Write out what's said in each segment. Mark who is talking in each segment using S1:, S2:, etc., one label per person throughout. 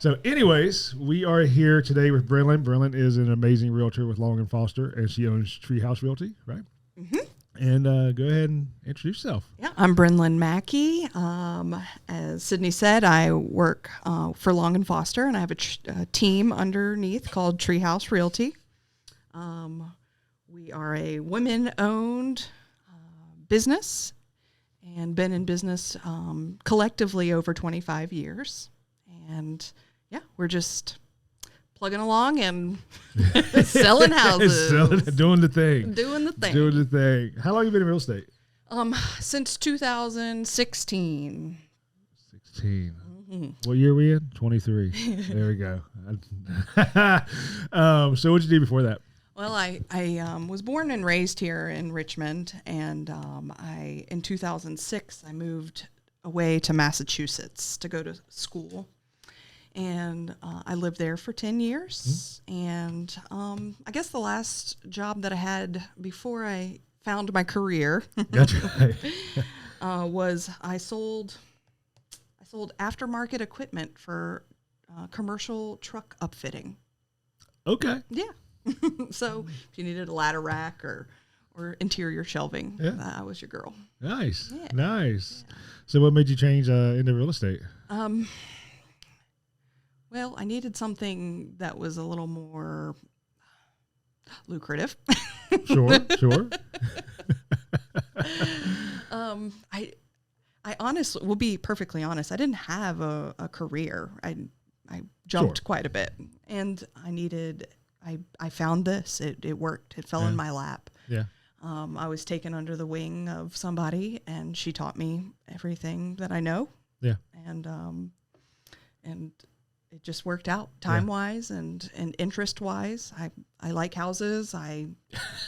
S1: So anyways, we are here today with Brinlin. Brinlin is an amazing realtor with Long & Foster, and she owns Treehouse Realty, right? Mm-hmm. And go ahead and introduce yourself.
S2: Yeah, I'm Brinlin Mackey. As Sidney said, I work for Long & Foster, and I have a team underneath called Treehouse Realty. We are a women-owned business and been in business collectively over 25 years. And, yeah, we're just plugging along and selling houses.
S1: Doing the thing.
S2: Doing the thing.
S1: How long have you been in real estate?
S2: Since 2016.
S1: 16. Mm-hmm. What year are we in? 23. There we go. So what did you do before that?
S2: Well, I was born and raised here in Richmond, and in 2006 I moved away to Massachusetts to go to school, and I lived there for 10 years. Mm-hmm. And I guess the last job that I had before I found my career was I sold aftermarket equipment for commercial truck upfitting. Okay. Yeah. So if you needed a ladder rack or interior shelving, I was your girl.
S1: Nice. Yeah. Nice. Yeah. So what made you change into real estate?
S2: Well, I needed something that was a little more lucrative.
S1: Sure.
S2: I honestly will be perfectly honest. I didn't have a career. I jumped quite a bit, and I found this. It worked. It fell in my lap. Yeah. I was taken under the wing of somebody, and she taught me everything that I know. Yeah. And it just worked out time-wise and interest-wise. I like houses. I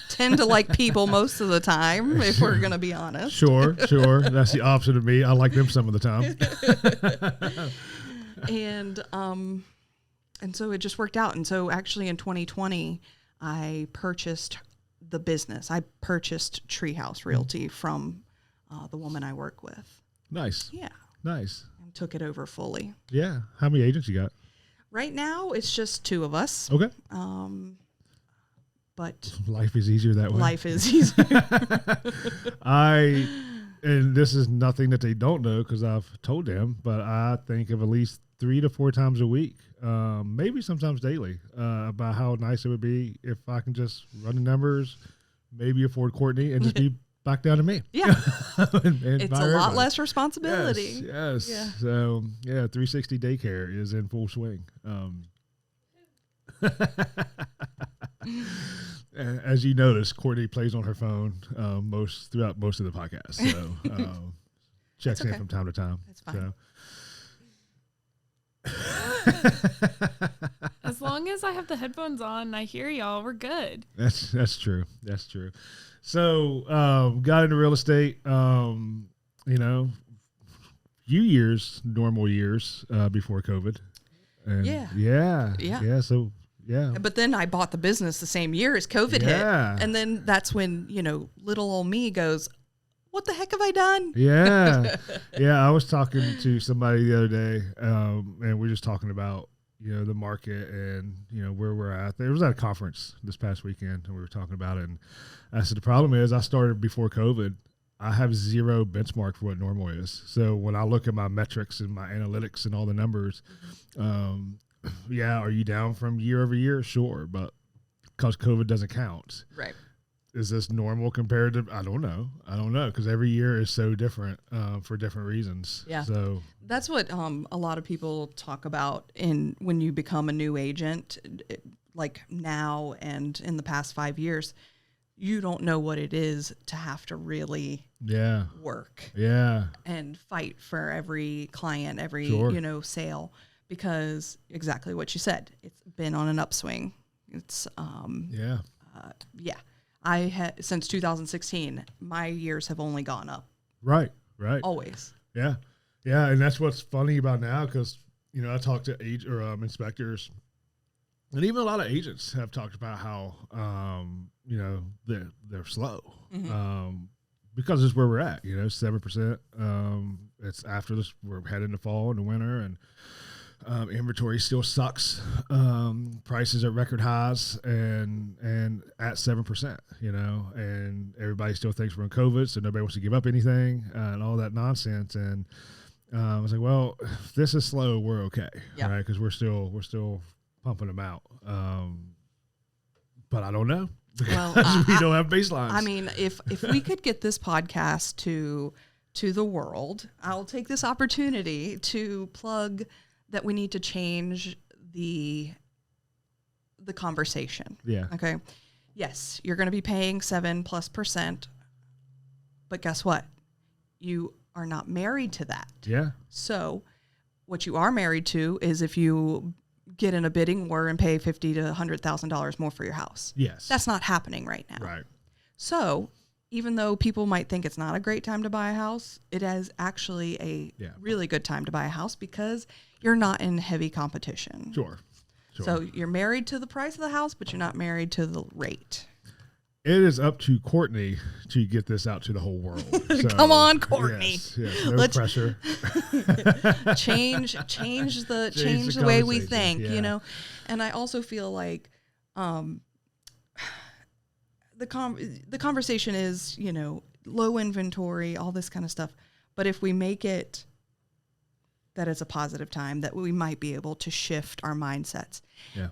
S2: tend to like people most of the time, if we're going to be honest.
S1: Sure. That's the opposite of me. I like them some of the time.
S2: And so it just worked out. And so actually in 2020, I purchased the business. I purchased Treehouse Realty from the woman I work with.
S1: Nice.
S2: Yeah.
S1: Nice.
S2: And took it over fully.
S1: Yeah. How many agents you got?
S2: Right now, it's just 2 of us.
S1: Okay.
S2: But
S1: life is easier that way.
S2: Life is easier.
S1: And this is nothing that they don't know because I've told them, but I think of at least 3 to 4 times a week, maybe sometimes daily, about how nice it would be if I can just run the numbers, maybe afford Courtney, and just be back down to me.
S2: Yeah. and it's a lot less responsibility.
S1: Yes. Yeah. So, 360 daycare is in full swing. As you notice, Courtney plays on her phone throughout most of the podcast. So checks in from time to time.
S2: That's fine.
S3: As long as I have the headphones on and I hear y'all, we're good.
S1: That's true. That's true. So got into real estate, few years, normal years before COVID. And yeah. So yeah.
S2: But then I bought the business the same year as COVID hit. And then that's when, little old me goes, what the heck have I done?
S1: Yeah. Yeah. I was talking to somebody the other day, and we're just talking about, the market and, where we're at. It was at a conference this past weekend, and we were talking about it. And I said, the problem is I started before COVID. I have zero benchmark for what normal is. So when I look at my metrics and my analytics and all the numbers, are you down from year over year? Sure. But because COVID doesn't count.
S2: Right.
S1: Is this normal compared to, I don't know. Because every year is so different for different reasons.
S2: Yeah.
S1: So
S2: that's what a lot of people talk about when you become a new agent, like now and in the past 5 years, you don't know what it is to have to really work and fight for every client, every, sale, because exactly what you said, it's been on an upswing. It's, I had, since 2016, my years have only gone up.
S1: Right.
S2: Always.
S1: Yeah. Yeah. And that's what's funny about now. Cause I talk to inspectors, and even a lot of agents have talked about how, they're slow, because it's where we're at, 7%, it's after this, we're heading to fall and the winter, and Inventory still sucks. Prices at record highs and at 7%, and everybody still thinks we're in COVID, so nobody wants to give up anything and all that nonsense. And I was like, well, if this is slow, we're okay, right? Because we're still pumping them out. But I don't know. Well, we don't have baselines.
S2: I mean, if we could get this podcast to the world, I'll take this opportunity to plug that we need to change the conversation.
S1: Yeah.
S2: Okay. Yes, you're going to be paying 7+%, but guess what? You are not married to that.
S1: Yeah.
S2: So what you are married to is if you get in a bidding war and pay $50,000 to $100,000 more for your house.
S1: Yes.
S2: That's not happening right now.
S1: Right.
S2: So even though people might think it's not a great time to buy a house, it is actually a really good time to buy a house because you're not in heavy competition.
S1: Sure.
S2: So you're married to the price of the house, but you're not married to the rate.
S1: It is up to Courtney to get this out to the whole world. So,
S2: come on, Courtney.
S1: Yes, no pressure.
S2: change the way we think, And I also feel like the conversation is, low inventory, all this kind of stuff. But if we make it that it's a positive time, that we might be able to shift our mindsets.
S1: Yeah.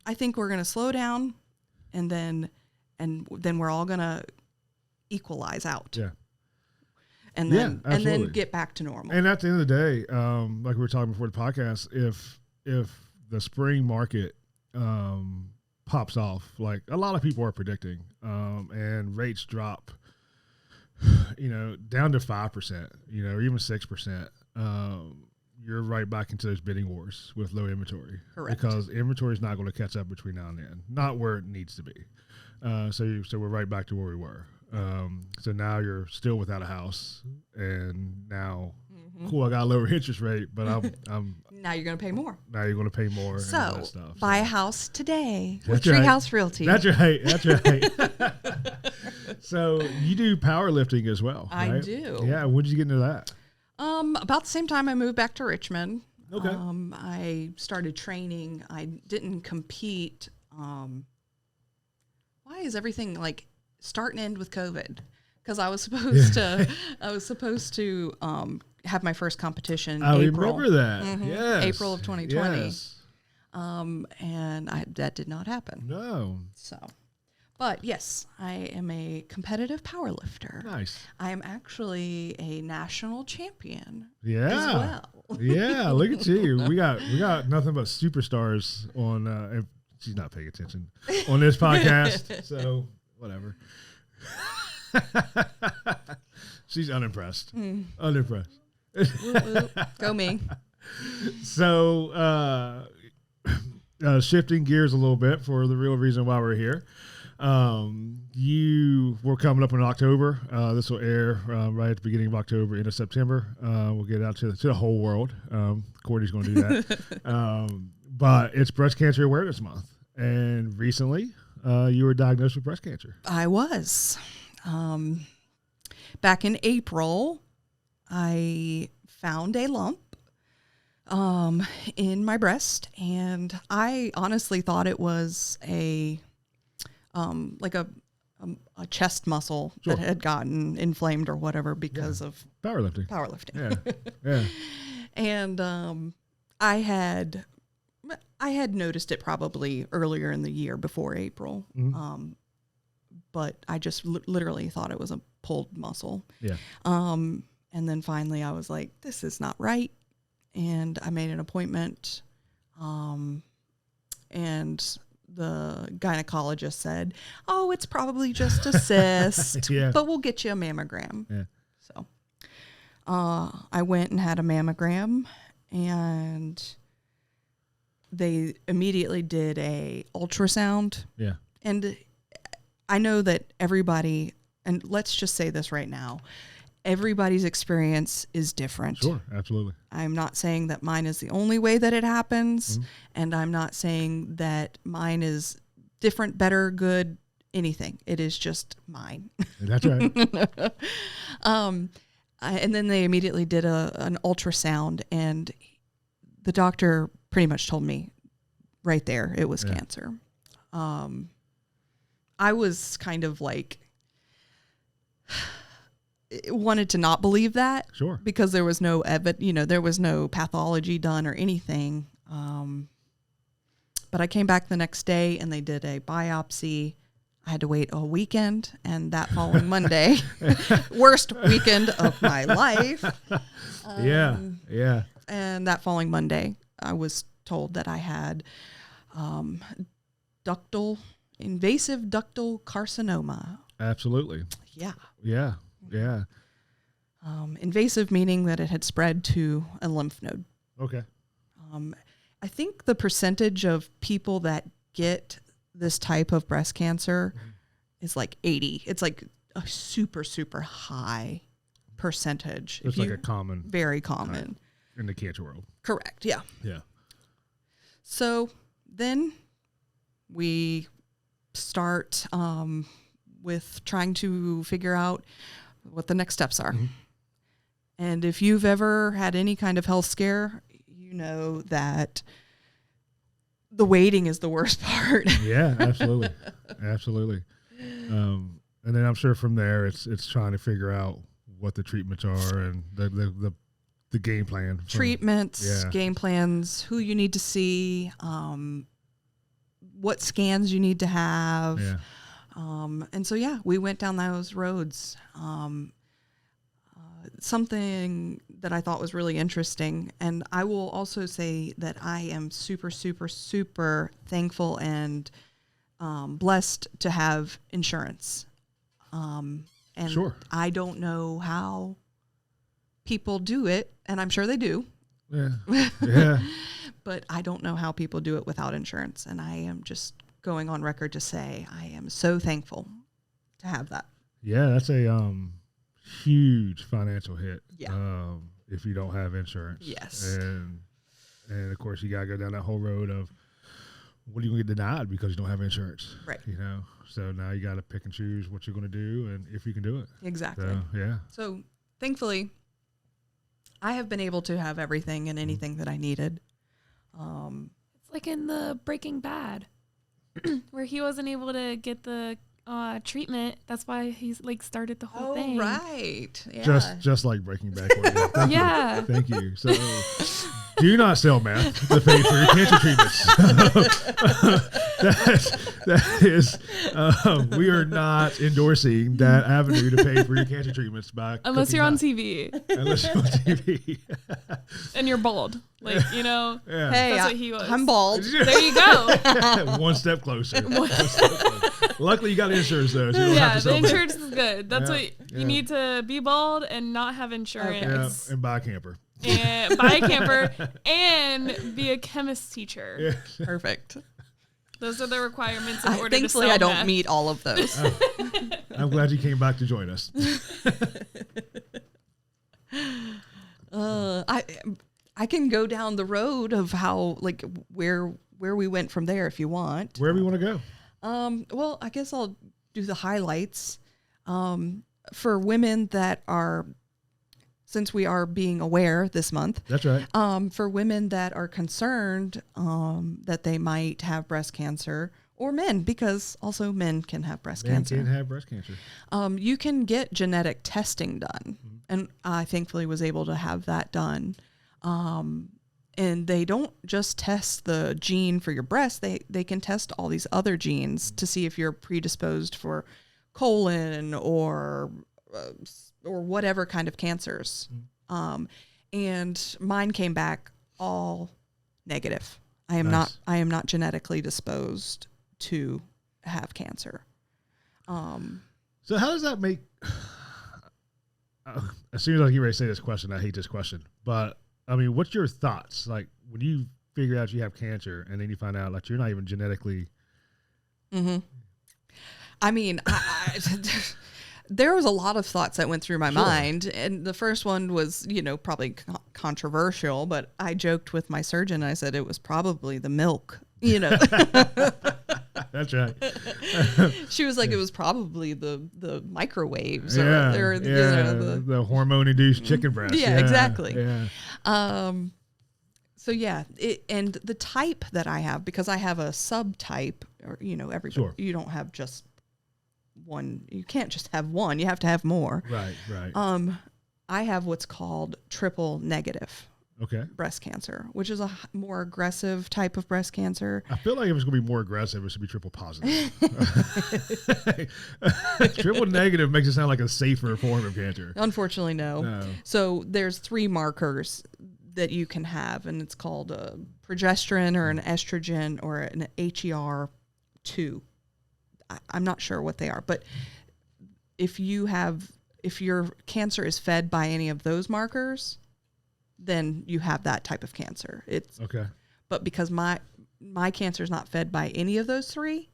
S2: I think we're going to slow down and then we're all going to equalize out.
S1: Yeah.
S2: And then get back to normal.
S1: And at the end of the day, like we were talking before the podcast, if the spring market pops off, like a lot of people are predicting, and rates drop, down to 5%, or even 6%, you're right back into those bidding wars with low inventory.
S2: Correct.
S1: Because inventory is not going to catch up between now and then, not where it needs to be. So we're right back to where we were. So now you're still without a house, and now, cool, I got a lower interest rate, but I'm
S2: now you're going to pay more.
S1: Now you're going to pay more.
S2: So,
S1: and all that stuff,
S2: buy a house today
S1: with
S2: Treehouse Realty.
S1: That's right. So you do powerlifting as well, right?
S2: I do.
S1: Yeah. When did you get into that?
S2: About the same time I moved back to Richmond.
S1: Okay.
S2: I started training. I didn't compete. Why is everything like start and end with COVID? Because I was supposed to have my first competition.
S1: I
S2: April.
S1: remember that. Yes.
S2: April of 2020.
S1: Yes.
S2: And that did not happen.
S1: No.
S2: So, but yes, I am a competitive powerlifter.
S1: Nice.
S2: I am actually a national champion.
S1: Yeah.
S2: As well.
S1: Yeah. Look at you. We got nothing but superstars on. And she's not paying attention on this podcast. So whatever. She's unimpressed. Unimpressed.
S2: Go me.
S1: So, shifting gears a little bit for the real reason why we're here. We're coming up in October. This will air right at the beginning of October, end of September. We'll get out to the whole world. Courtney's going to do that. But it's Breast Cancer Awareness Month. And recently, you were diagnosed with breast cancer.
S2: I was. Back in April, I found a lump in my breast, and I honestly thought it was a chest muscle that had gotten inflamed or whatever because of powerlifting.
S1: Yeah.
S2: And I had noticed it probably earlier in the year before April. But I just literally thought it was a pulled muscle.
S1: Yeah.
S2: And then finally I was like, this is not right. And I made an appointment. And the gynecologist said, oh, it's probably just a cyst, but we'll get you a mammogram.
S1: Yeah.
S2: So I went and had a mammogram, and they immediately did a ultrasound.
S1: Yeah.
S2: And I know that everybody, and let's just say this right now, everybody's experience is different.
S1: Sure, absolutely.
S2: I'm not saying that mine is the only way that it happens, and I'm not saying that mine is different, better, good, anything. It is just mine.
S1: That's right.
S2: And then they immediately did an ultrasound, and the doctor pretty much told me right there it was cancer. I was kind of like wanted to not believe that,
S1: Sure,
S2: because there was no there was no pathology done or anything. But I came back the next day and they did a biopsy. I had to wait a weekend, and that following Monday, worst weekend of my life.
S1: Yeah.
S2: And that following Monday, I was told that I had invasive ductal carcinoma.
S1: Absolutely.
S2: Yeah. Invasive meaning that it had spread to a lymph node.
S1: Okay.
S2: I think the percentage of people that get this type of breast cancer is like 80. It's like a super, super high percentage.
S1: It's like a common.
S2: Very common.
S1: In the cancer world.
S2: Correct, yeah.
S1: Yeah.
S2: So then we start with trying to figure out what the next steps are. Mm-hmm. And if you've ever had any kind of health scare, you know that the waiting is the worst part.
S1: Yeah, absolutely. Absolutely. And then I'm sure from there it's trying to figure out what the treatments are and the game plan.
S2: Treatments, game plans, who you need to see, what scans you need to have.
S1: Yeah.
S2: And so, we went down those roads. Something that I thought was really interesting, and I will also say that I am super, super, super thankful and blessed to have insurance. And
S1: sure.
S2: I don't know how people do it, and I'm sure they do.
S1: Yeah. Yeah.
S2: But I don't know how people do it without insurance, and I am just going on record to say I am so thankful to have that.
S1: Yeah, that's a huge financial hit.
S2: Yeah.
S1: If you don't have insurance.
S2: Yes.
S1: And of course you gotta go down that whole road of what are you gonna get denied because you don't have insurance?
S2: Right.
S1: You know. So now you gotta pick and choose what you're gonna do and if you can do it.
S2: Exactly.
S1: So, yeah.
S2: So thankfully I have been able to have everything and anything that I needed.
S3: It's like in the Breaking Bad where he wasn't able to get the treatment. That's why he's like started the whole thing.
S2: Right. Yeah.
S1: Just like Breaking Bad. Thank
S3: Yeah.
S1: You. Thank you. So do not sell meth to pay for your cancer treatments. that is we are not endorsing that avenue to pay for your cancer treatments by
S3: unless you're on TV.
S1: Unless you're on TV.
S3: And you're bald. Like, you know,
S1: yeah.
S2: Hey,
S3: that's what he was.
S2: I'm bald.
S3: There you go.
S1: One step closer. Luckily, you got insurance, though. So you don't have to
S3: the
S1: sell
S3: insurance is good. That's what
S1: yeah.
S3: you need to be bald and not have insurance.
S1: Yeah, and buy a camper.
S3: And buy a camper and be a chemist teacher.
S1: Yeah.
S2: Perfect.
S3: Those are the requirements in order to
S2: thankfully,
S3: sell
S2: I don't
S3: meth.
S2: meet all of those.
S1: I'm glad you came back to join us.
S2: I can go down the road of how, like, where we went from there if you want.
S1: Wherever you want to go.
S2: Well, I guess I'll do the highlights. For women that are, since we are being aware this month.
S1: That's right.
S2: For women that are concerned that they might have breast cancer, or men, because also men can have breast cancer.
S1: Men can have breast cancer.
S2: You can get genetic testing done. Mm-hmm. And I thankfully was able to have that done. And they don't just test the gene for your breast. They can test all these other genes to see if you're predisposed for colon or whatever kind of cancers. And mine came back all negative. I am not genetically disposed to have cancer.
S1: So how does that make? As soon as I get ready to say this question, I hate this question, but I mean, what's your thoughts? Like when you figure out you have cancer and then you find out like you're not even genetically.
S2: Mm-hmm. I mean, there was a lot of thoughts that went through my mind. And the first one was, probably controversial, but I joked with my surgeon. I said it was probably the milk,
S1: That's right.
S2: She was like, it was probably the microwaves
S1: or
S2: the
S1: hormone-induced chicken breast.
S2: Yeah, exactly.
S1: Yeah.
S2: So yeah, and the type that I have, because I have a subtype, or everybody,
S1: Sure.
S2: you don't have just one. You can't just have one. You have to have more.
S1: Right.
S2: I have what's called triple negative breast cancer, which is a more aggressive type of breast cancer.
S1: I feel like if it's going to be more aggressive, it should be triple positive. Triple negative makes it sound like a safer form of cancer.
S2: Unfortunately, no. So there's 3 markers that you can have, and it's called a progesterone or an estrogen or an HER2. I'm not sure what they are, but if your cancer is fed by any of those markers, then you have that type of cancer. It's okay. But because my cancer is not fed by any of those 3,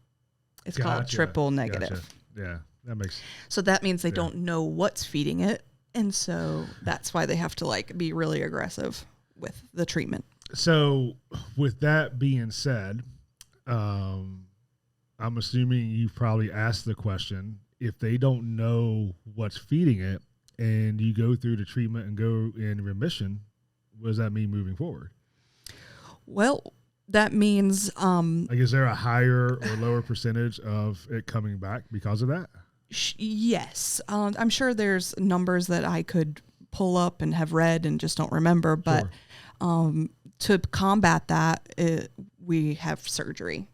S2: it's called triple negative.
S1: Gotcha. Yeah, that makes.
S2: So that means they don't know what's feeding it, and so that's why they have to be really aggressive with the treatment.
S1: So with that being said, I'm assuming you've probably asked the question, if they don't know what's feeding it and you go through the treatment and go in remission, what does that mean moving forward?
S2: Well, that means
S1: is there a higher or lower percentage of it coming back because of that?
S2: Yes. I'm sure there's numbers that I could pull up and have read and just don't remember, but to combat that, we have surgery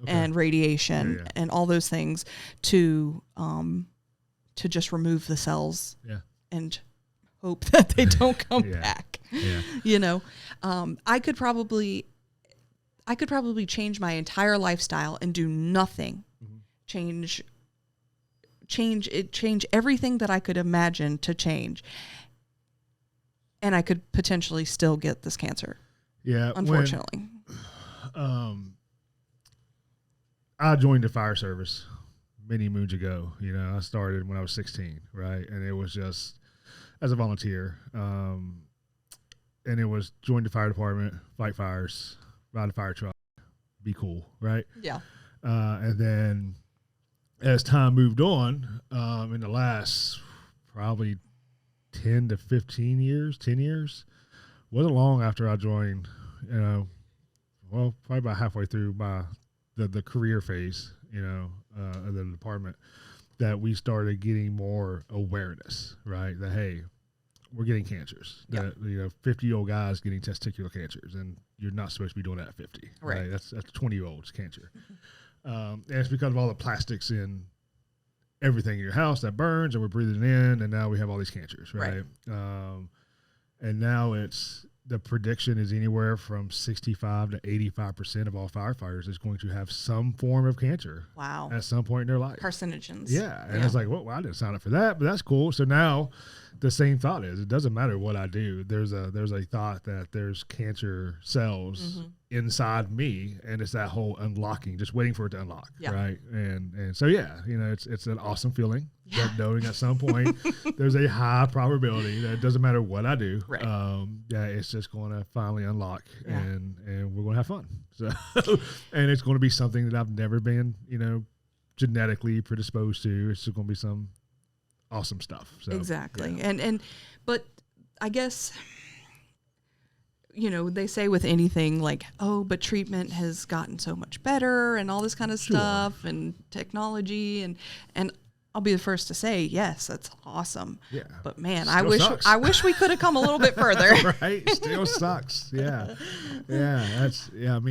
S2: and radiation and all those things to just remove the cells and hope that they don't come back. I could probably change my entire lifestyle and do nothing. Change everything that I could imagine to change, and I could potentially still get this cancer. Yeah, unfortunately.
S1: I joined the fire service many moons ago. I started when I was 16, right? And it was just as a volunteer. And it was join the fire department, fight fires, ride a fire truck, be cool, right?
S2: Yeah.
S1: And then as time moved on, in the last probably 10 to 15 years, 10 years, wasn't long after I joined, probably about halfway through the career phase, of the department, that we started getting more awareness, right? That, hey, we're getting cancers. That 50-year-old guys getting testicular cancers, and you're not supposed to be doing that at 50. Right? That's 20-year-olds cancer. And it's because of all the plastics in everything in your house that burns, and we're breathing it in, and now we have all these cancers, right? And now the prediction is anywhere from 65 to 85% of all firefighters is going to have some form of cancer.
S2: Wow.
S1: At some point in their life.
S2: Carcinogens.
S1: Yeah. And it's like, well, I didn't sign up for that, but that's cool. So now the same thought is, it doesn't matter what I do. There's a thought that there's cancer cells inside me, and it's that whole unlocking, just waiting for it to unlock. Yeah. Right. And so, it's an awesome feling. That knowing at some point there's a high probability that it doesn't matter what I do. Right. It's just going to finally unlock, and we're going to have fun. So, and it's going to be something that I've never been, genetically predisposed to. It's just going to be some awesome stuff. So,
S2: exactly. Yeah. But I guess, they say with anything like, oh, but treatment has gotten so much better and all this kind of stuff and technology and I'll be the first to say, yes, that's awesome. Yeah. But man, I wish we could have come a little bit further.
S1: Right. Still sucks. Yeah. Yeah.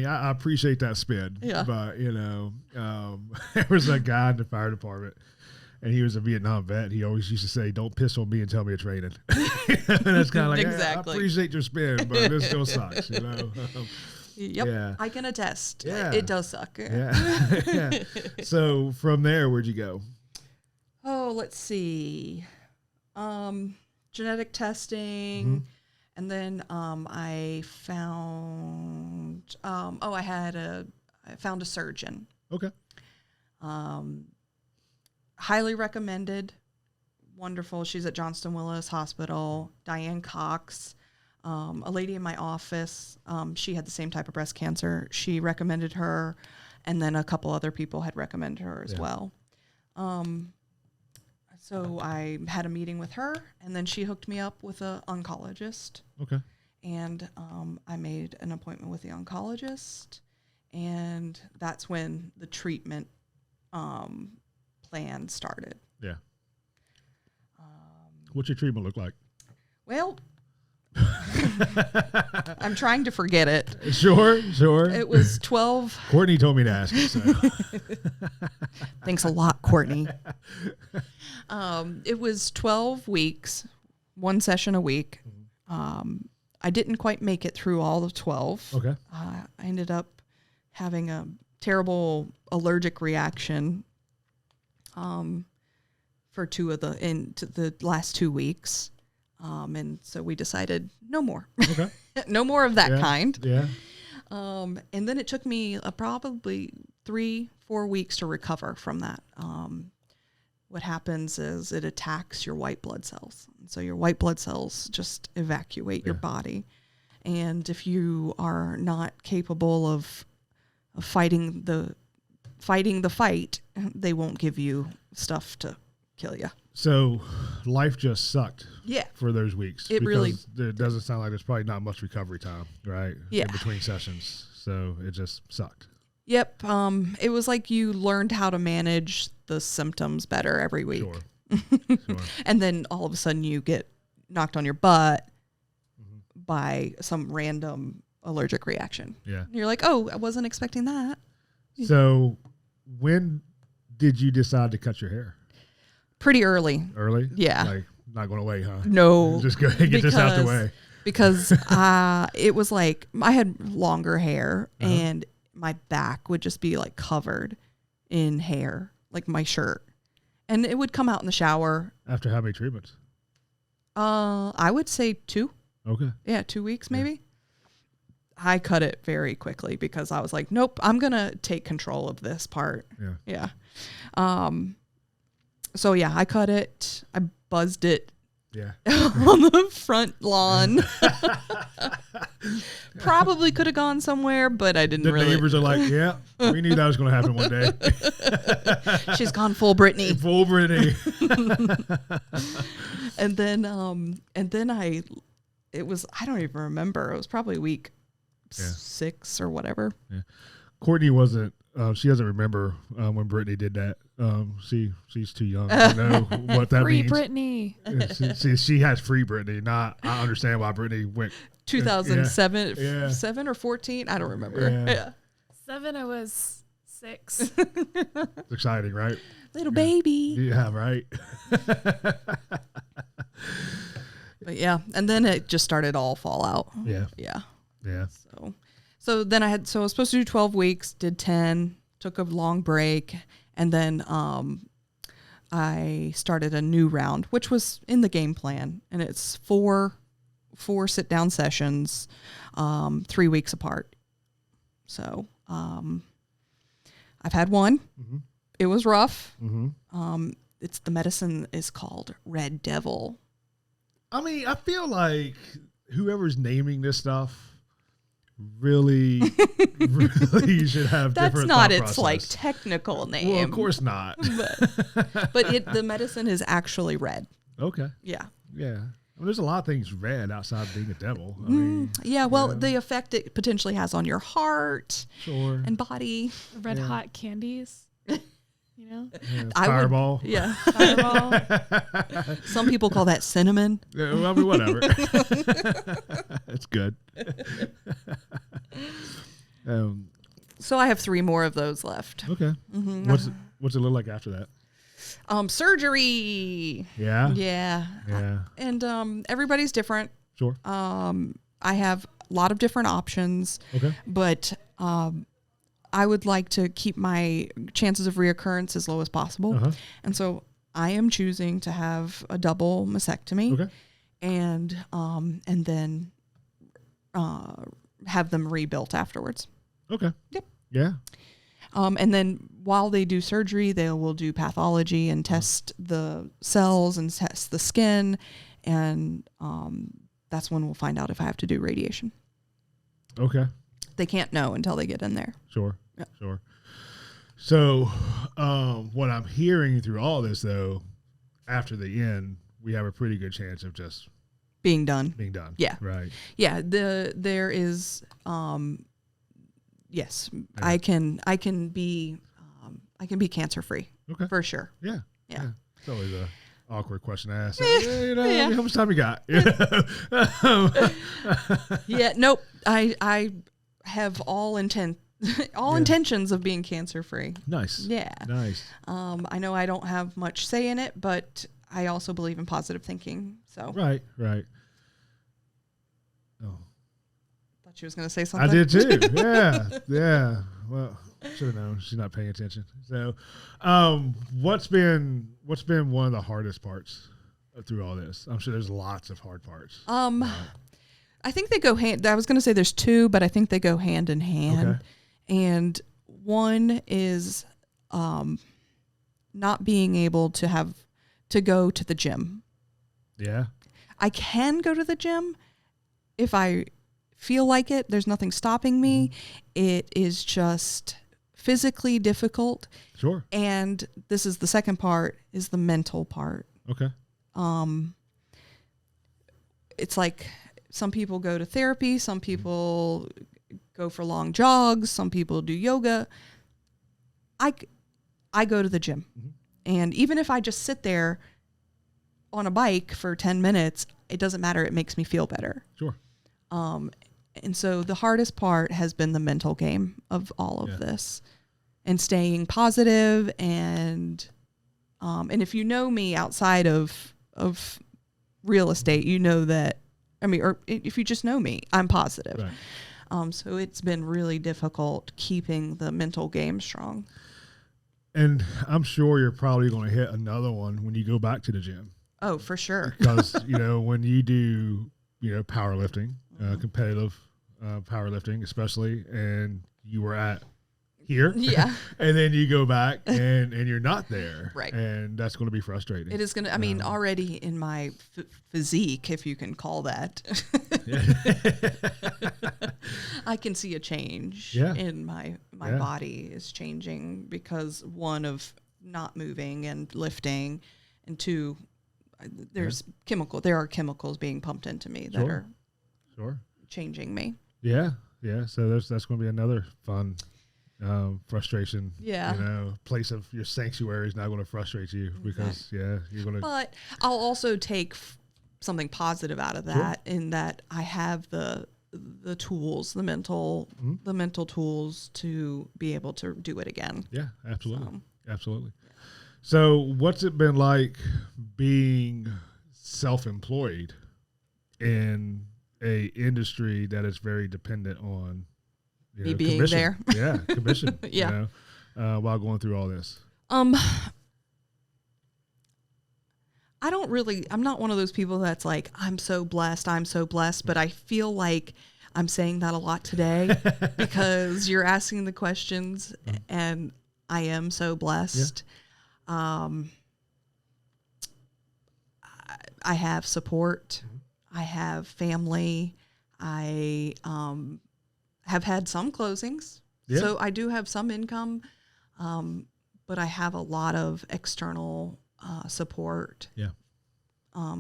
S1: I appreciate that spin. Yeah. But, there was a guy in the fire department, and he was a Vietnam vet. He always used to say, don't piss on me and tell me it's raining. And it's kind of like, exactly. I appreciate your spin, but it still sucks,
S2: Yep. Yeah. I can attest. Yeah. It does suck.
S1: Yeah. So from there, where'd you go?
S2: Oh, let's see. Genetic testing. And then I found I found a surgeon.
S1: Okay.
S2: Highly recommended. Wonderful. She's at Johnston Willis Hospital. Diane Cox. A lady in my office, she had the same type of breast cancer. She recommended her, and then a couple other people had recommended her as well. So I had a meeting with her, and then she hooked me up with an oncologist.
S1: Okay.
S2: And I made an appointment with the oncologist, and that's when the treatment plan started.
S1: Yeah. What's your treatment look like?
S2: Well, I'm trying to forget it.
S1: Sure.
S2: It was 12.
S1: Courtney told me to ask you, so.
S2: Thanks a lot, Courtney. It was 12 weeks, one session a week. I didn't quite make it through all of 12.
S1: Okay.
S2: I ended up having a terrible allergic reaction for the last 2 weeks. And so we decided no more.
S1: Okay.
S2: No more of that kind.
S1: Yeah.
S2: And then it took me probably 3-4 weeks to recover from that. What happens is it attacks your white blood cells. So your white blood cells just evacuate your body. And if you are not capable of fighting the fight, they won't give you stuff to kill you.
S1: So life just sucked.
S2: Yeah.
S1: For those weeks.
S2: It really.
S1: It doesn't sound like there's probably not much recovery time, right?
S2: Yeah.
S1: In between sessions. So it just sucked.
S2: Yep. It was like you learned how to manage the symptoms better every week.
S1: Sure.
S2: And then all of a sudden you get knocked on your butt by some random allergic reaction.
S1: Yeah.
S2: And you're like, oh, I wasn't expecting that.
S1: So when did you decide to cut your hair?
S2: Pretty early.
S1: Early?
S2: Yeah.
S1: Like, not going to wait, huh?
S2: No.
S1: Just go ahead and get this out the way.
S2: Because it was like I had longer hair and my back would just be like covered in hair, like my shirt. And it would come out in the shower.
S1: After how many treatments?
S2: I would say 2.
S1: Okay.
S2: Yeah, 2 weeks maybe. I cut it very quickly because I was like, nope, I'm going to take control of this part.
S1: Yeah.
S2: So yeah, I cut it. I buzzed it.
S1: Yeah.
S2: On the front lawn. Probably could have gone somewhere, but I didn't really.
S1: The neighbors are like, yeah, we knew that was going to happen one day.
S2: She's gone full Britney.
S1: Full Britney.
S2: And then I don't even remember. It was probably week 6 or whatever.
S1: Yeah. Courtney wasn't, she doesn't remember when Brittany did that. She's too young to know what that
S3: Free
S1: means.
S3: Brittany.
S1: She has free Brittany. I understand why Brittany went.
S2: 2007, 7 or 14. I don't remember.
S1: Yeah.
S3: 7. I was 6.
S1: It's exciting, right?
S2: Little baby.
S1: Yeah, right.
S2: But yeah, and then it just started all fall out.
S1: Yeah.
S2: So then I was supposed to do 12 weeks, did 10, took a long break, and then I started a new round, which was in the game plan, and it's 4 sit-down sessions, 3 weeks apart. So I've had one. Mm-hmm. It was rough. Mm-hmm. The medicine is called Red Devil.
S1: I mean, I feel like whoever's naming this stuff really should have
S2: That's
S1: different
S2: not
S1: thought
S2: its
S1: process.
S2: Like technical name.
S1: Well, of course not.
S2: but the medicine is actually red.
S1: Okay.
S2: Yeah.
S1: Yeah. Well, there's a lot of things red outside of being a devil. I mean,
S2: the effect it potentially has on your heart and body.
S3: Red hot candies. You know?
S1: Yeah, Fireball.
S2: Fireball. Some people call that cinnamon.
S1: Yeah, well, I mean, whatever. It's good.
S2: So I have 3 more of those left.
S1: Okay. Mm-hmm. What's it look like after that?
S2: Surgery.
S1: Yeah.
S2: Yeah. And everybody's different.
S1: Sure.
S2: I have a lot of different options.
S1: Okay.
S2: But I would like to keep my chances of reoccurrence as low as possible. Uh-huh. And so I am choosing to have a double mastectomy.
S1: Okay.
S2: And then have them rebuilt afterwards.
S1: Okay.
S2: Yep.
S1: Yeah.
S2: And then while they do surgery, they will do pathology and test the cells and test the skin. And that's when we'll find out if I have to do radiation.
S1: Okay.
S2: They can't know until they get in there.
S1: Sure.
S2: Yeah.
S1: Sure. So what I'm hearing through all this, though, after the end, we have a pretty good chance of just
S2: being done. Yeah.
S1: Right.
S2: Yeah. There is, yes, yeah. I can be cancer free.
S1: Okay.
S2: For sure.
S1: Yeah.
S2: Yeah.
S1: It's always a awkward question to ask. How much time you got?
S2: Yeah. Nope. I have all intentions of being cancer free.
S1: Nice.
S2: Yeah.
S1: Nice.
S2: I know I don't have much say in it, but I also believe in positive thinking. So.
S1: Right. Oh.
S2: Thought she was going to say something.
S1: I did too. Yeah. Well, should have known. She's not paying attention. So, what's been one of the hardest parts through all this? I'm sure there's lots of hard parts.
S2: I think they go hand. I was going to say there's two, but I think they go hand in hand. Okay. And one is not being able to go to the gym.
S1: Yeah. I
S2: can go to the gym if I feel like it. There's nothing stopping me. It is just physically difficult.
S1: Sure.
S2: And this is the second part, is the mental part.
S1: Okay.
S2: It's like some people go to therapy, some people go for long jogs, some people do yoga. I go to the gym. And even if I just sit there on a bike for 10 minutes, it doesn't matter. It makes me feel better.
S1: Sure.
S2: And so the hardest part has been the mental game of all of this, and staying positive. And if you know me outside of real estate, you know that, or if you just know me, I'm positive.
S1: Right.
S2: So it's been really difficult keeping the mental game strong.
S1: And I'm sure you're probably going to hit another one when you go back to the gym.
S2: Oh, for sure.
S1: Because, when you do, powerlifting, competitive powerlifting especially, and you were at here.
S2: Yeah.
S1: And then you go back and you're not there.
S2: Right.
S1: And that's going to be frustrating.
S2: It is going to, already in my physique, if you can call that, I can see a change in my body is changing because, one, of not moving and lifting, and two, there are chemicals being pumped into me that are changing me.
S1: Yeah. So that's going to be another fun frustration.
S2: Yeah.
S1: Place of your sanctuary is not going to frustrate you because you're going to.
S2: But I'll also take something positive out of that, in that I have the tools, the mental tools to be able to do it again.
S1: Yeah, absolutely. Absolutely. So what's it been like being self-employed in a industry that is very dependent on
S2: me being
S1: commission?
S2: there?
S1: Yeah, commission.
S2: Yeah.
S1: While going through all this.
S2: I'm not one of those people that's like, I'm so blessed, but I feel like I'm saying that a lot today because you're asking the questions, and I am so blessed. Yeah. I have support. I have family. I have had some closings. Yeah. So I do have some income, but I have a lot of external support,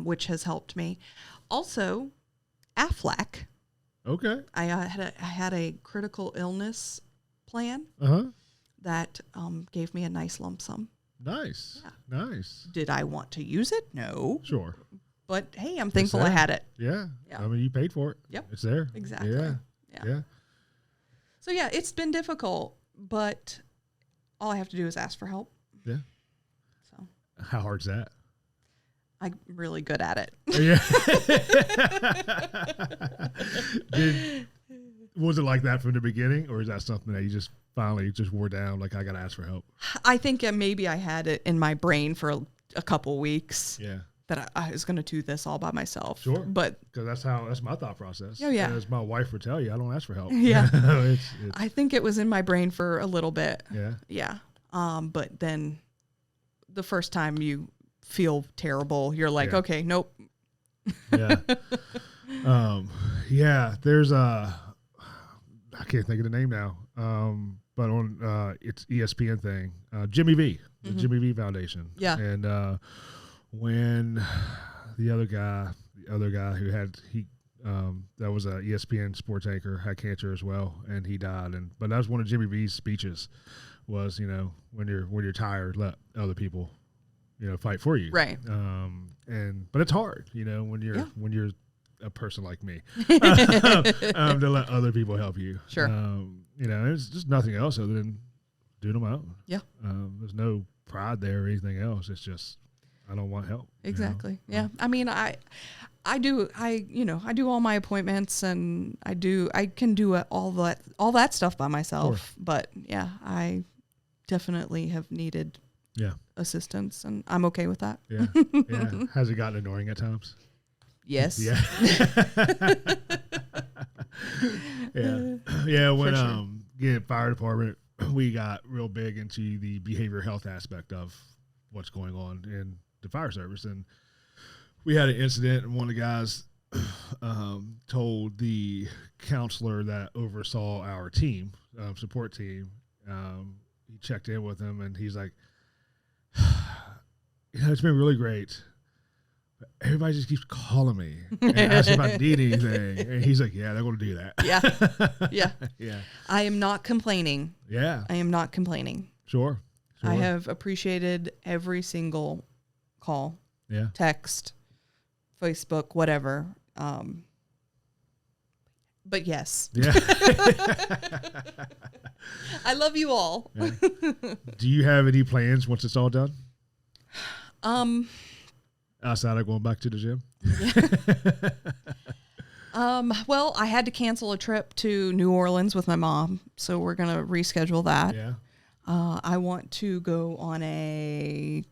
S2: which has helped me. Also, AFLAC.
S1: Okay.
S2: I had a critical illness plan that gave me a nice lump sum.
S1: Nice. Yeah. Nice.
S2: Did I want to use it? No.
S1: Sure.
S2: But hey, I'm thankful I had it.
S1: Yeah. You paid for it.
S2: Yep.
S1: It's there.
S2: Exactly.
S1: Yeah.
S2: So it's been difficult, but all I have to do is ask for help.
S1: Yeah.
S2: So.
S1: How hard's that?
S2: I'm really good at it.
S1: Yeah. Was it like that from the beginning, or is that something that you just finally just wore down, like I got to ask for help?
S2: I think maybe I had it in my brain for a couple weeks.
S1: Yeah.
S2: That I was going to do this all by myself.
S1: Sure.
S2: But
S1: because that's my thought process.
S2: Oh, yeah.
S1: As my wife would tell you, I don't ask for help.
S2: Yeah.
S1: it's
S2: I think it was in my brain for a little bit.
S1: Yeah.
S2: Yeah. But then the first time you feel terrible, you're like, okay, nope.
S1: Yeah. There's I can't think of the name now. But on it's ESPN thing, Jimmy V, the Jimmy V Foundation.
S2: Yeah.
S1: And when the other guy, the other guy who that was a ESPN sports anchor, had cancer as well, and he died. But that was one of Jimmy V's speeches was, when you're tired, let other people, fight for you.
S2: Right.
S1: But it's hard, when you're a person like me, to let other people help you.
S2: Sure.
S1: It's just nothing else other than doing them out.
S2: Yeah.
S1: There's no pride there or anything else. It's just, I don't want help.
S2: Exactly. Yeah. I mean, I do all my appointments, and I can do all that stuff by myself. But yeah, I definitely have needed assistance, and I'm okay with that.
S1: Yeah. Yeah. Has it gotten annoying at times?
S2: Yes.
S1: Yeah. Yeah. Yeah. When fire department, we got real big into the behavioral health aspect of what's going on in the fire service, and we had an incident, and one of the guys told the counselor that oversaw our team, support team. He checked in with him, and he's like, it's been really great. Everybody just keeps calling me and asking if I need anything. And he's like, yeah, they're going to do that.
S2: Yeah. Yeah.
S1: Yeah.
S2: I am not complaining.
S1: Yeah.
S2: I am not complaining.
S1: Sure.
S2: I have appreciated every single call, text, Facebook, whatever. But yes.
S1: Yeah.
S2: I love you all.
S1: Yeah. Do you have any plans once it's all done? Outside of going back to the gym?
S2: Well, I had to cancel a trip to New Orleans with my mom, so we're going to reschedule that.
S1: Yeah.
S2: I want to go on I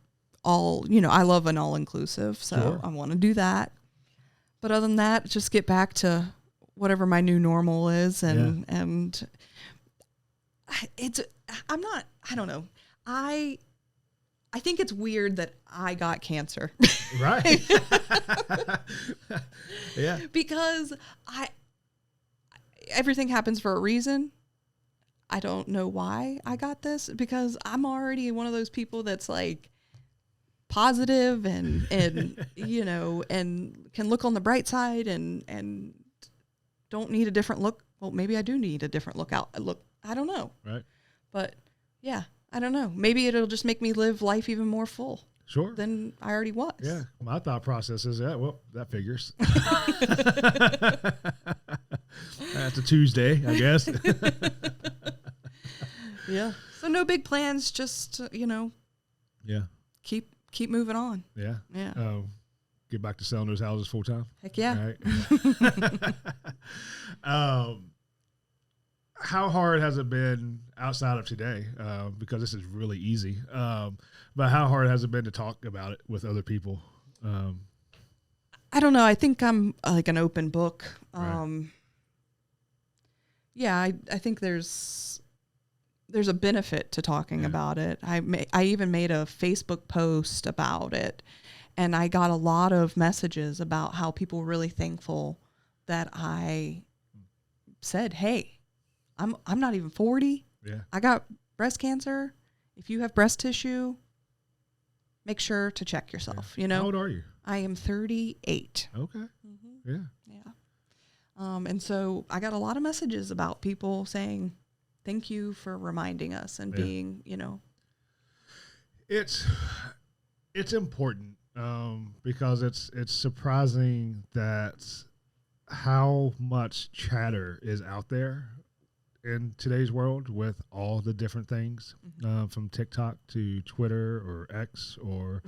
S2: love an all-inclusive, so I want to do that. But other than that, just get back to whatever my new normal is, and I don't know. I think it's weird that I got cancer.
S1: Right. Yeah.
S2: Because everything happens for a reason. I don't know why I got this, because I'm already one of those people that's like positive and and can look on the bright side and don't need a different look. Well, maybe I do need a different look. I don't know.
S1: Right.
S2: But yeah, I don't know. Maybe it'll just make me live life even more full.
S1: Sure.
S2: Than I already was.
S1: Yeah. My thought process is that figures. That's a Tuesday, I guess.
S2: Yeah. So no big plans, just
S1: Yeah.
S2: Keep moving on.
S1: Yeah.
S2: Yeah.
S1: Get back to selling those houses full time.
S2: Heck yeah.
S1: Right. How hard has it been outside of today? Because this is really easy. But how hard has it been to talk about it with other people?
S2: I don't know. I think I'm like an open book.
S1: Right.
S2: Yeah, I think there's a benefit to talking about it. I even made a Facebook post about it, and I got a lot of messages about how people were really thankful that I said, "Hey, I'm not even 40.
S1: Yeah.
S2: I got breast cancer. If you have breast tissue, make sure to check yourself."
S1: Yeah. How old are you?
S2: I am 38.
S1: Okay.
S2: Mm-hmm.
S1: Yeah.
S2: Yeah. And so I got a lot of messages about people saying, "Thank you for reminding us," and being,
S1: It's important because it's surprising that how much chatter is out there in today's world with all the different things, from TikTok to Twitter or X or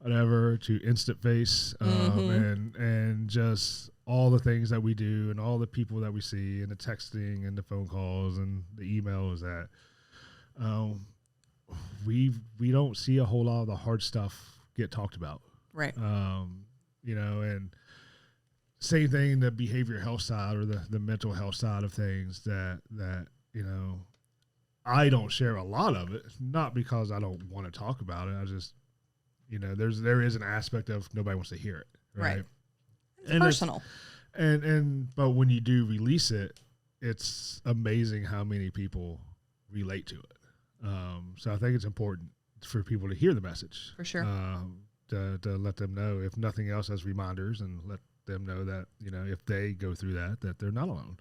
S1: whatever to Instant Face, and just all the things that we do and all the people that we see and the texting and the phone calls and the emails that we don't see a whole lot of the hard stuff get talked about.
S2: Right.
S1: And same thing, the behavioral health side or the mental health side of things that I don't share a lot of it, not because I don't want to talk about it. I just, there is an aspect of nobody wants to hear it. Right.
S2: It's personal.
S1: But when you do release it, it's amazing how many people relate to it. So I think it's important for people to hear the message.
S2: For sure.
S1: To let them know, if nothing else, as reminders, and let them know that, you know, if they go through that they're not alone,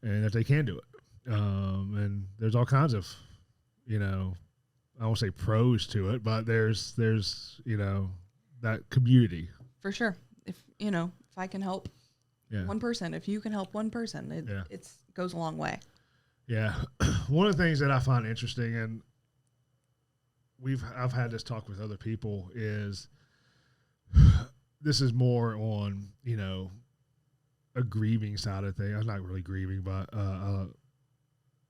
S1: and that they can do it. And there's all kinds of, you know, I won't say pros to it, but there's, you know, that community.
S2: For sure. If I can help one person, if you can help one person, it goes a long way.
S1: Yeah. One of the things that I find interesting, and I've had this talk with other people, is this is more on, you know, a grieving side of things. I'm not really grieving, but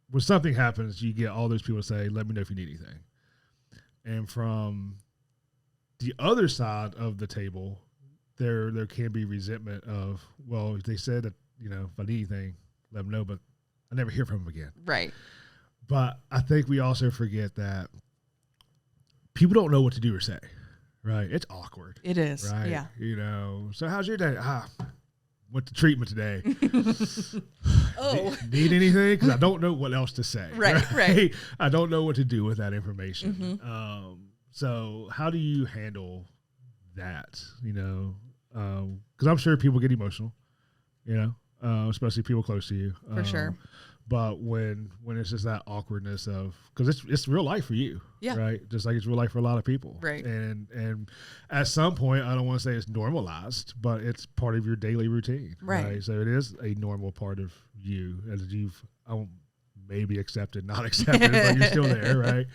S1: when something happens, you get all those people say, let me know if you need anything. And from the other side of the table, there can be resentment of, well, they said that, you know, if I need anything, let them know, but I never hear from them again.
S2: Right.
S1: But I think we also forget that people don't know what to do or say, right? It's awkward.
S2: It is.
S1: Right.
S2: Yeah.
S1: You know, so how's your day? Went to treatment today.
S2: Oh.
S1: Need anything? Because I don't know what else to say.
S2: Right.
S1: I don't know what to do with that information. So how do you handle that? You know, because I'm sure people get emotional, you know, especially people close to you.
S2: For sure.
S1: But when it's just that awkwardness of, because it's real life for you, right? Just like it's real life for a lot of people,
S2: right?
S1: And at some point, I don't want to say it's normalized, but it's part of your daily routine, right? So it is a normal part of you, as you've maybe accepted, not accepted, but you're still there, right?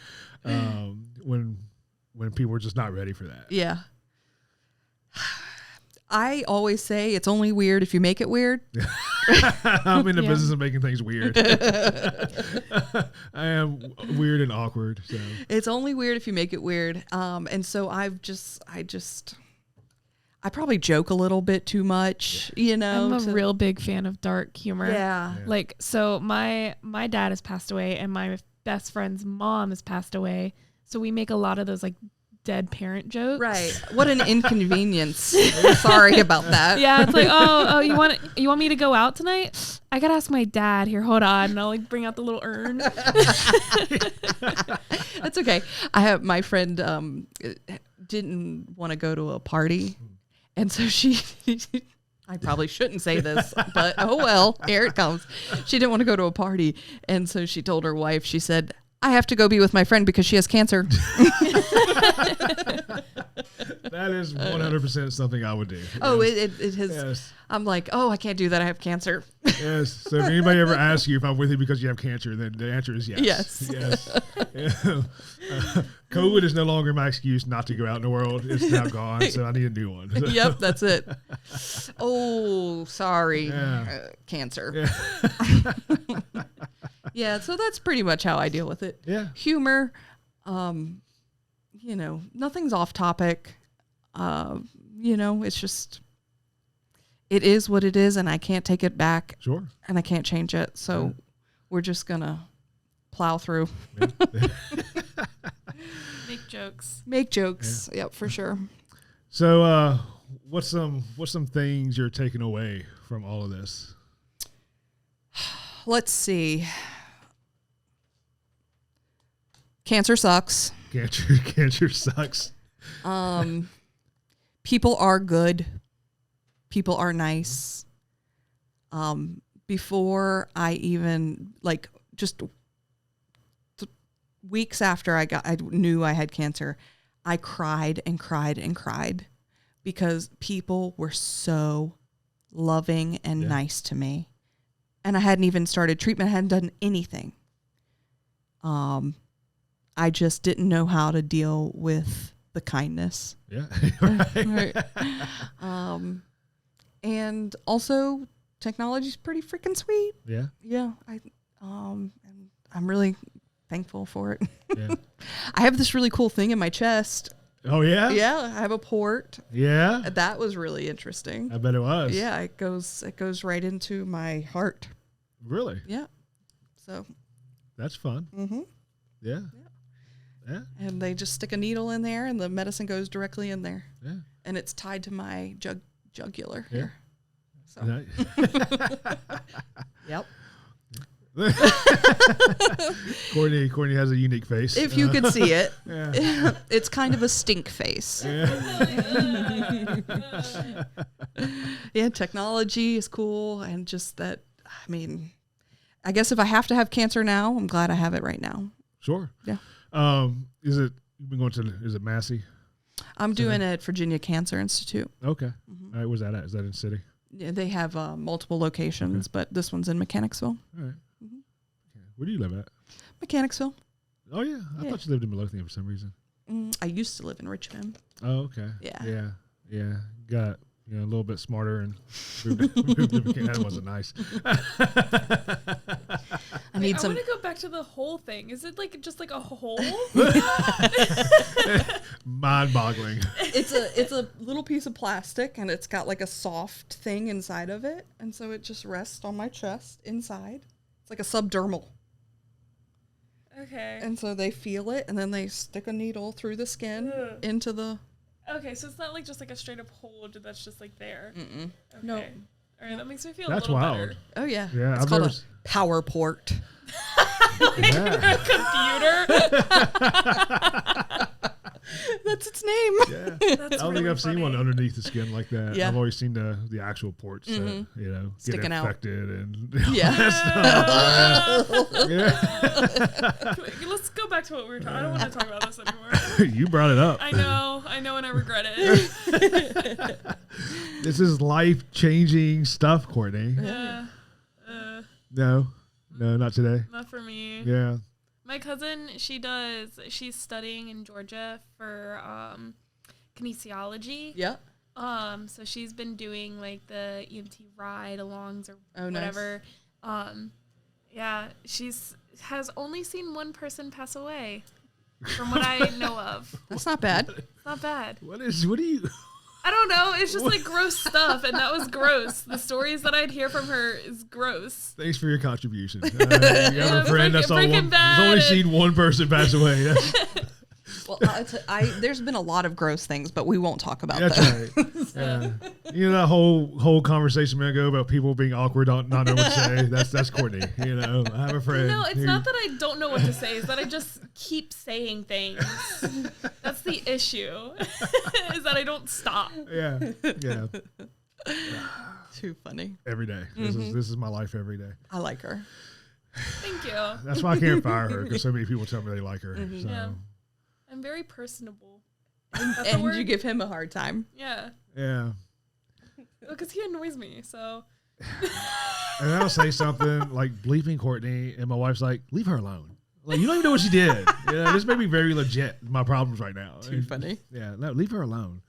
S1: When people are just not ready for that,
S2: yeah. I always say it's only weird if you make it weird.
S1: I'm in the business of making things weird. I am weird and awkward. So
S2: it's only weird if you make it weird. And so I probably joke a little bit too much, you know.
S3: I'm a real big fan of dark humor.
S2: Yeah.
S3: Like, so my dad has passed away and my best friend's mom has passed away. So we make a lot of those like dead parent jokes.
S2: Right. What an inconvenience. Sorry about that.
S3: Yeah, it's like, oh, you want me to go out tonight? I gotta ask my dad. Here, hold on. And I'll like bring out the little urn.
S2: That's okay. I have my friend didn't want to go to a party, and so she I probably shouldn't say this, but oh well, here it comes. She didn't want to go to a party, and so she told her wife, she said, I have to go be with my friend because she has cancer.
S1: That is 100% something I would do.
S2: Oh, yes. It has.
S1: Yes.
S2: I'm like, oh, I can't do that. I have cancer.
S1: Yes. So if anybody ever asks you if I'm with you because you have cancer, then the answer is yes.
S2: Yes.
S1: Yes. COVID is no longer my excuse not to go out in the world. It's now gone, so I need a new one.
S2: Yep, that's it. Oh, sorry. Cancer.
S1: Yeah.
S2: Yeah, so that's pretty much how I deal with it.
S1: Yeah.
S2: Humor, you know, nothing's off topic. You know, it's just, it is what it is, and I can't take it back.
S1: Sure.
S2: And I can't change it. So we're just going to plow through.
S3: Make jokes.
S2: Make jokes. Yeah. Yep, for sure.
S1: So what's some things you're taking away from all of this?
S2: Let's see. Cancer sucks.
S1: Cancer sucks.
S2: People are good. People are nice. Before I even, like, just weeks after I knew I had cancer, I cried and cried and cried because people were so loving and nice to me. And I hadn't even started treatment. I hadn't done anything. I just didn't know how to deal with the kindness.
S1: Yeah.
S2: Right. And also technology's pretty freaking sweet.
S1: Yeah.
S2: Yeah. And I'm really thankful for it.
S1: Yeah.
S2: I have this really cool thing in my chest.
S1: Oh yeah?
S2: Yeah. I have a port.
S1: Yeah.
S2: That was really interesting.
S1: I bet it was.
S2: Yeah. It goes right into my heart.
S1: Really?
S2: Yeah. So.
S1: That's fun.
S2: Mm-hmm.
S1: Yeah. Yeah.
S2: And they just stick a needle in there and the medicine goes directly in there.
S1: Yeah.
S2: And it's tied to my jugular here. So. Yep.
S1: Courtney has a unique face.
S2: If you could see it,
S1: yeah.
S2: it's kind of a stink face.
S1: Yeah.
S2: Yeah, technology is cool. And just that, I mean, I guess if I have to have cancer now, I'm glad I have it right now.
S1: Sure.
S2: Yeah.
S1: You've been going to, is it Massey?
S2: I'm doing it at Virginia Cancer Institute.
S1: Okay. All right, where's that at? Is that in the city?
S2: Yeah, they have multiple locations, but this one's in Mechanicsville.
S1: All right. Where do you live at?
S2: Mechanicsville.
S1: Oh, yeah. I thought you lived in Midlothian for some reason.
S2: I used to live in Richmond.
S1: Oh, okay.
S2: Yeah.
S1: Yeah. Got a little bit smarter and moved to McKinney. That wasn't nice.
S3: I want to go back to the hole thing. Is it just like a hole?
S1: Mind-boggling.
S2: It's a little piece of plastic, and it's got like a soft thing inside of it, and so it just rests on my chest inside. It's like a subdermal.
S3: Okay.
S2: And so they feel it, and then they stick a needle through the skin into the...
S3: Okay, so it's not like just like a straight up hole that's just like there.
S2: Mm-mm.
S3: Okay.
S2: No.
S3: All right, that makes me feel
S1: That's
S3: a little
S1: wild.
S3: better.
S2: Oh, yeah.
S1: Yeah,
S2: it's called a power port.
S3: A computer?
S2: That's its name.
S1: Yeah. I don't think I've seen one underneath the skin like that.
S2: Yeah.
S1: I've always seen the actual ports that,
S2: Sticking
S1: get
S2: out.
S1: infected and
S2: Yeah.
S3: Let's go back to what we were talking about. I don't want to talk about this anymore.
S1: You brought it up.
S3: I know, and I regret it.
S1: This is life-changing stuff, Courtney. No, not today.
S3: Not for me.
S1: Yeah.
S3: My cousin, she's studying in Georgia for kinesiology.
S2: Yeah.
S3: So she's been doing like the EMT ride-alongs or
S2: Oh,
S3: whatever. Nice. Yeah, has only seen one person pass away, from what I know of.
S2: That's not bad.
S3: It's not bad.
S1: What do you...
S3: I don't know. It's just like gross stuff, and that was gross. The stories that I'd hear from her is gross.
S1: Thanks for your contribution. You have a friend that's only seen one person pass away.
S2: Well, there's been a lot of gross things, but we won't talk about that.
S1: That's right. Yeah. That whole conversation a minute ago about people being awkward, not knowing what to say. That's Courtney. I have a friend.
S3: No, it's not that I don't know what to say. It's that I just keep saying things. That's the issue. Is that I don't stop.
S1: Yeah.
S2: Too funny.
S1: Every day. This is my life every day.
S2: I like her.
S3: Thank you.
S1: That's why I can't fire her, because so many people tell me they like her. So.
S3: Yeah. I'm very personable.
S2: And you give him a hard time.
S3: Yeah.
S1: Yeah.
S3: Because he annoys me, so.
S1: And I'll say something like bleeping Courtney, and my wife's like, leave her alone. Like, you don't even know what she did. This may be very legit, my problems right now.
S2: Too funny.
S1: Yeah, no, leave her alone.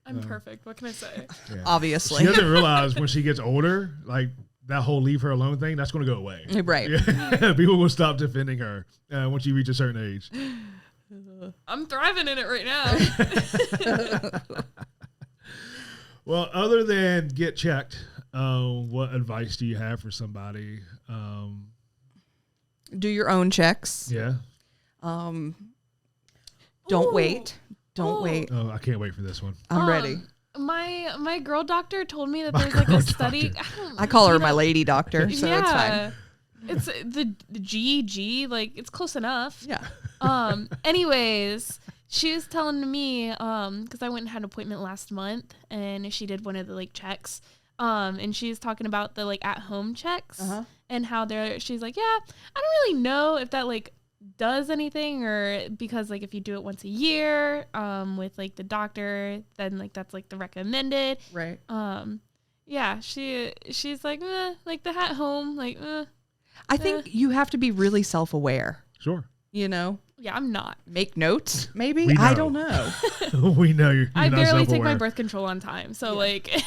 S3: I'm perfect. What can I say?
S1: Yeah.
S2: Obviously.
S1: She doesn't realize when she gets older, like, that whole leave her alone thing, that's going to go away.
S2: Right.
S1: Yeah. People will stop defending her once you reach a certain age.
S3: I'm thriving in it right now.
S1: Well, other than get checked, what advice do you have for somebody?
S2: Do your own checks.
S1: Yeah.
S2: Don't
S3: Ooh.
S2: wait. Don't wait.
S1: Oh, I can't wait for this one.
S2: I'm ready.
S3: My girl doctor told me that there's like a study.
S2: I call her my lady doctor, so it's fine.
S3: It's the GG, like it's close enough.
S2: Yeah.
S3: Anyways, she was telling me, because I went and had an appointment last month, and she did one of the like checks. And she's talking about the like at home checks and how she's like, yeah, I don't really know if that like does anything, or because like if you do it once a year, with like the doctor, then like that's like the recommended.
S2: Right.
S3: Yeah, she's like, like the at home, like,
S2: I think you have to be really self-aware.
S1: Sure.
S3: Yeah, I'm not.
S2: Make notes, maybe?
S1: We know.
S2: I don't know.
S1: We know you're
S3: I
S1: not
S3: barely
S1: self-aware.
S3: take my birth control on time, so like.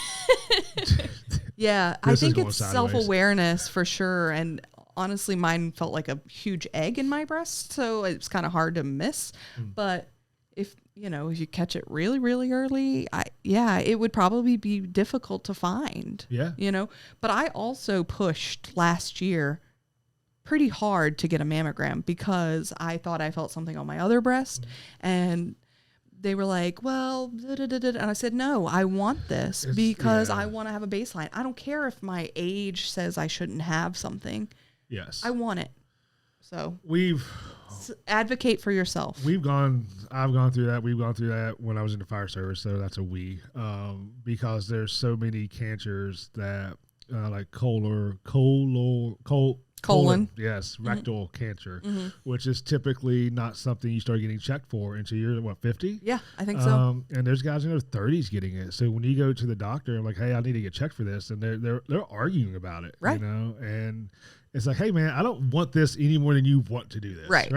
S2: Yeah, I
S1: This is
S2: think
S1: going
S2: it's
S1: sideways.
S2: self-awareness for sure. And honestly, mine felt like a huge egg in my breast, so it's kind of hard to miss. But if you catch it really, really early, it would probably be difficult to find.
S1: Yeah.
S2: But I also pushed last year pretty hard to get a mammogram because I thought I felt something on my other breast, and they were like, well, and I said, no, I want this because I want to have a baseline. I don't care if my age says I shouldn't have something.
S1: Yes.
S2: I want it. So
S1: we've
S2: advocate for yourself.
S1: I've gone through that. We've gone through that when I was in the fire service. So that's a because there's so many cancers that like colon, yes, rectal cancer, which is typically not something you start getting checked for until you're 50?
S2: Yeah, I think so.
S1: And there's guys in their 30s getting it. So when you go to the doctor, I'm like, hey, I need to get checked for this, and they're arguing about it,
S2: right?
S1: And it's like, hey man, I don't want this any more than you want to do this,
S2: right?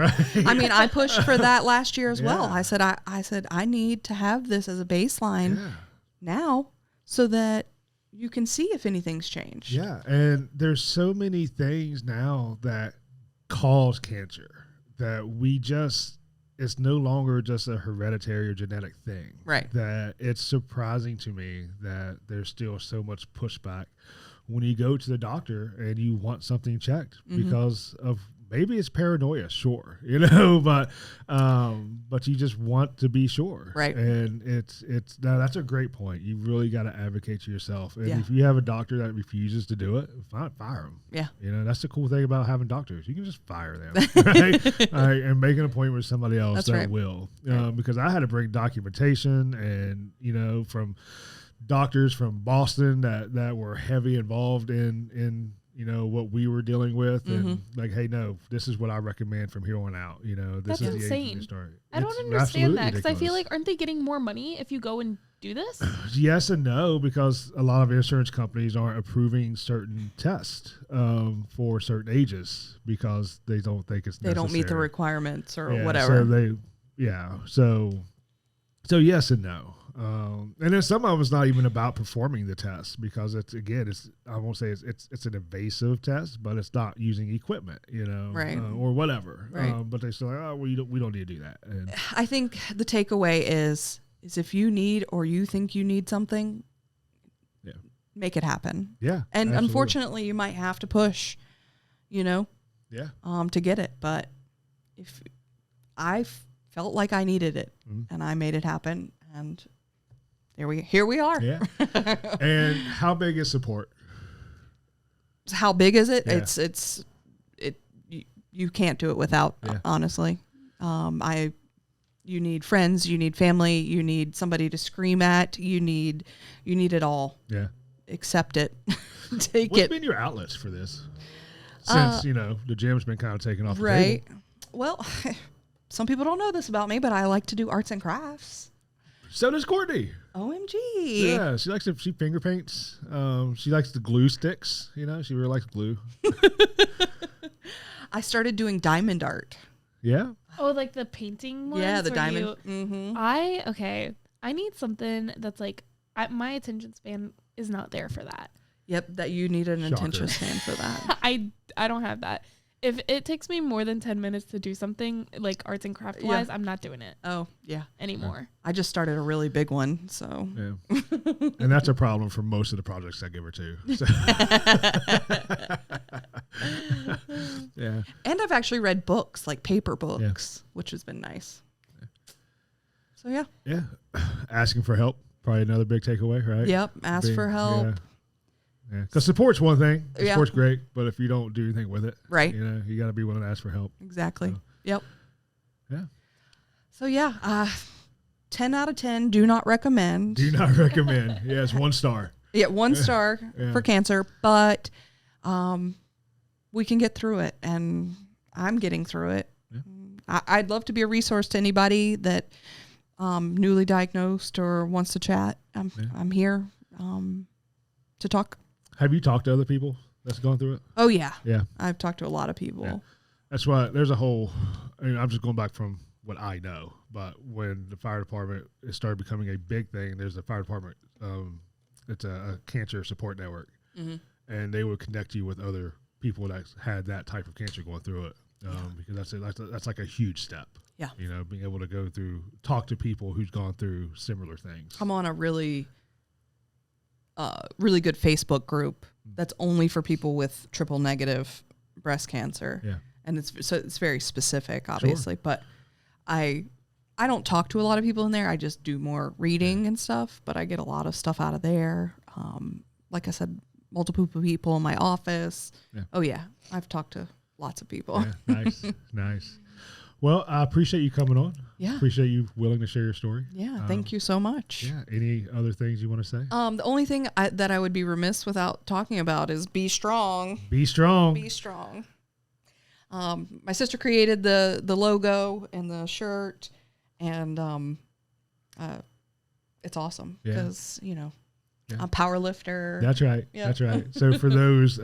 S2: I mean, I pushed for that last year as well. I said, I need to have this as a baseline now, so that you can see if anything's changed.
S1: Yeah, and there's so many things now that cause cancer that it's no longer just a hereditary or genetic thing.
S2: Right.
S1: That it's surprising to me that there's still so much pushback when you go to the doctor and you want something checked because of maybe it's paranoia, sure, but you just want to be sure,
S2: right?
S1: And that's a great point. You really got to advocate to yourself, and if you have a doctor that refuses to do it, fire them.
S2: Yeah,
S1: that's the cool thing about having doctors. You can just fire them, right? All right, and make an appointment with somebody else that will, because I had to bring documentation and from doctors from Boston that were heavy involved in what we were dealing with, and like, hey, no, this is what I recommend from here on out. This
S3: That's
S1: is
S3: insane.
S1: The age to start.
S3: I don't understand that, because I feel like, aren't they getting more money if you go and do this?
S1: Yes and no, because a lot of insurance companies aren't approving certain tests for certain ages because they don't think it's necessary.
S2: They don't meet the requirements or whatever.
S1: So yes and no. And then some of it's not even about performing the test, because I won't say it's an invasive test, but it's not using equipment,
S2: right,
S1: or whatever.
S2: Right.
S1: But they still like, oh, well, we don't need to do that. And
S2: I think the takeaway is if you need or you think you need something, make it happen.
S1: Yeah,
S2: and
S1: absolutely.
S2: Unfortunately, you might have to push, to get it. But if I felt like I needed it, and I made it happen, and here we are.
S1: Yeah. And how big is support?
S2: How big is it? Yeah. You can't do it without, honestly. You need friends, you need family, you need somebody to scream at, you need it all.
S1: Yeah.
S2: Accept it. Take it.
S1: What's been your outlets for this? Since, the gym's been kind of taken off the
S2: table.
S1: Right.
S2: Well, some people don't know this about me, but I like to do arts and crafts.
S1: So does Courtney.
S2: OMG.
S1: Yeah, she finger paints. She likes the glue sticks. She really likes glue.
S2: I started doing diamond art.
S1: Yeah.
S3: Oh, like the painting ones?
S2: Yeah, the diamond.
S3: I need something that's like, my attention span is not there for that.
S2: Yep, that you need an attention span for that.
S3: I don't have that. If it takes me more than 10 minutes to do something like arts and craft wise, I'm not doing it.
S2: Oh, yeah.
S3: Anymore.
S2: Yeah. I just started a really big one, so.
S1: Yeah. And that's a problem for most of the projects I give her too. So. Yeah.
S2: And I've actually read books, like paper books, which has been nice. Yeah. So, yeah.
S1: Yeah. Asking for help, probably another big takeaway, right?
S2: Yep. Ask for help.
S1: Yeah. Yeah, because support's one thing. Support's great, but if you don't do anything with it,
S2: right?
S1: You got to be willing to ask for help.
S2: Exactly. So, yep.
S1: Yeah.
S2: So 10 out of 10. Do not recommend.
S1: Do not recommend. Yeah, it's 1 star.
S2: Yeah, 1 star for cancer, but we can get through it, and I'm getting through it. Yeah. I'd love to be a resource to anybody that newly diagnosed or wants to chat. I'm here to talk.
S1: Have you talked to other people that's gone through it?
S2: Oh, yeah.
S1: Yeah.
S2: I've talked to a lot of people. Yeah.
S1: That's why there's a whole, I'm just going back from what I know, but when the fire department started becoming a big thing, there's a fire department, it's a cancer support network, and they would connect you with other people that had that type of cancer going through it, because that's like a huge step.
S2: Yeah.
S1: Being able to talk to people who's gone through similar things.
S2: I'm on a really good Facebook group that's only for people with triple negative breast cancer.
S1: Yeah.
S2: And it's very specific, obviously, but I don't talk to a lot of people in there. I just do more reading and stuff, but I get a lot of stuff out of there. Like I said, multiple people in my office. Yeah. Oh yeah. I've talked to lots of people.
S1: Yeah, nice. Well, I appreciate you coming on.
S2: Yeah.
S1: Appreciate you willing to share your story.
S2: Yeah. Thank you so much.
S1: Yeah. Any other things you want to say?
S2: The only thing that I would be remiss without talking about is be strong.
S1: Be strong.
S2: Be strong. My sister created the logo and the shirt, and it's awesome because I'm a power lifter.
S1: That's right. Yeah. That's right. So for those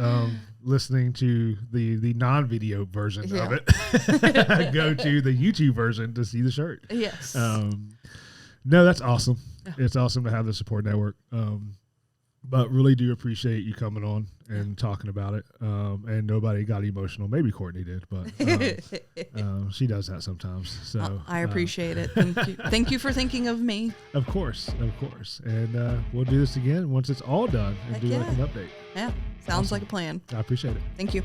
S1: listening to the non-video version of it, go to the YouTube version to see the shirt.
S2: Yes.
S1: No, that's awesome. Yeah. It's awesome to have the support network. But really do appreciate you coming on and talking about it. And nobody got emotional. Maybe Courtney did, but she does that sometimes. So
S2: I appreciate it. Thank you. Thank you for thinking of me.
S1: Of course. And we'll do this again once it's all done and do like an update.
S2: Yeah. Sounds like a plan.
S1: I appreciate it.
S2: Thank you.